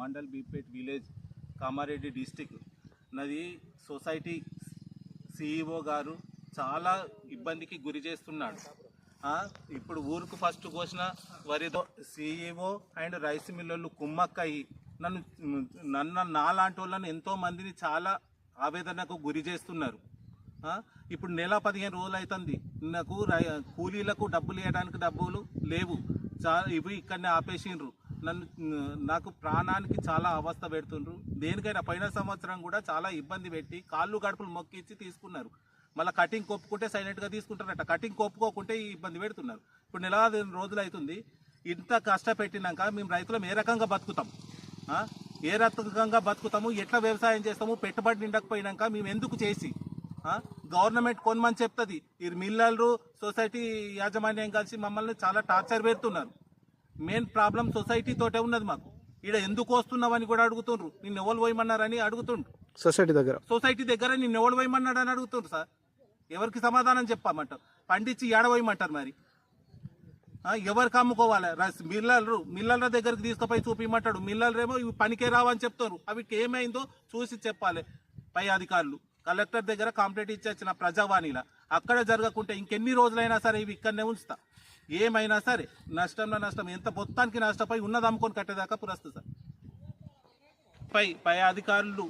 Mandal Beepet village Kamareddy district. నాది society CEO గారు చాలా ఇబ్బందికి గురి చేస్తున్నాడు. ఇప్పుడు ఊరుకు ఫస్ట్ కోసిన వరితో సిఇఓ అండ్ రైస్ మిల్లర్లు కుమ్మక్కయి నన్ను నాలాంటి వాళ్ళని ఎంతోమందిని చాలా ఆవేదనకు గురి చేస్తున్నారు. ఇప్పుడు నెల 15 రోజులు అవుతుంది, నాకు కూలీలకు డబ్బులు ఇవ్వడానికి డబ్బులు లేవు. ఇవి ఇక్కడనే ఆపేసిండ్రు. నాకు ప్రాణానికి చాలా అవస్థ పెడుతుండ్రు. దేనికైనా పోయిన సంవత్సరం కూడా చాలా ఇబ్బంది పెట్టి కాళ్ళు గడుపులు మొక్కిచ్చి తీసుకున్నారు. మళ్ళీ కటింగ్ కొప్పుకుంటే సైలెంట్గా తీసుకుంటారట, కటింగ్ కొప్పుకోకుంటే ఈ ఇబ్బంది పెడుతున్నారు. ఇప్పుడు నెల 15 రోజులు అవుతుంది. ఇంత కష్టపెట్టినాక మేము రైతులం ఏ రకంగా బతుకుతాం? ఏ రకంగా బతుకుతాము? ఎట్లా వ్యవసాయం చేస్తాము? పెట్టుబడి నిండకపోయినాక మేము ఎందుకు చేసి గవర్నమెంట్ కొనమని చెప్తుంది. ఈ మిల్లర్లు సొసైటీ యాజమాన్యం కలిసి మమ్మల్ని చాలా టార్చర్ పెడుతున్నారు. మెయిన్ ప్రాబ్లం సొసైటీ తోటే ఉన్నది. మాకు ఈడ ఎందుకు వస్తున్నావని కూడా అడుగుతుండ్రు. నిన్ను ఎవరు పోయమన్నారని అడుగుతుండ్రు. సొసైటీ దగ్గర నిన్ను ఎవరు పోయమన్నాడు అని అడుగుతుండ్రు. సార్ ఎవరికి సమాధానం చెప్పమంటారు? పండించి ఏడవయమంటారు. మరి ఎవరికి అమ్ముకోవాలి? మిల్లర్ల దగ్గరికి తీసుకుపోయి చూపించమంటాడు. మిల్లర్లేమో ఇవి పనికే రావని చెప్తారు. అవికి ఏమైందో చూసి చెప్పాలి పై అధికారులు. కలెక్టర్ దగ్గర కంప్లైంట్ ఇచ్చిన ప్రజావాణిలా అక్కడ జరగకుంటే ఇంకెన్ని రోజులైనా సరే ఇవి ఇక్కడనే ఉంచుతా. ఏమైనా సరే నష్టంలో నష్టం, ఎంత మొత్తానికి నష్టపోయి ఉన్నది అమ్ముకొని కట్టేదాకా పురస్తు సార్. పై అధికారులు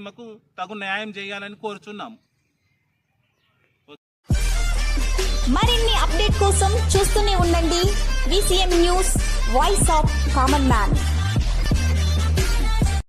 మాకు తగు న్యాయం చేయాలని కోరుచున్నాము. మరిన్ని అప్డేట్ కోసం చూస్తూనే ఉండండి VCM news, voice of common man.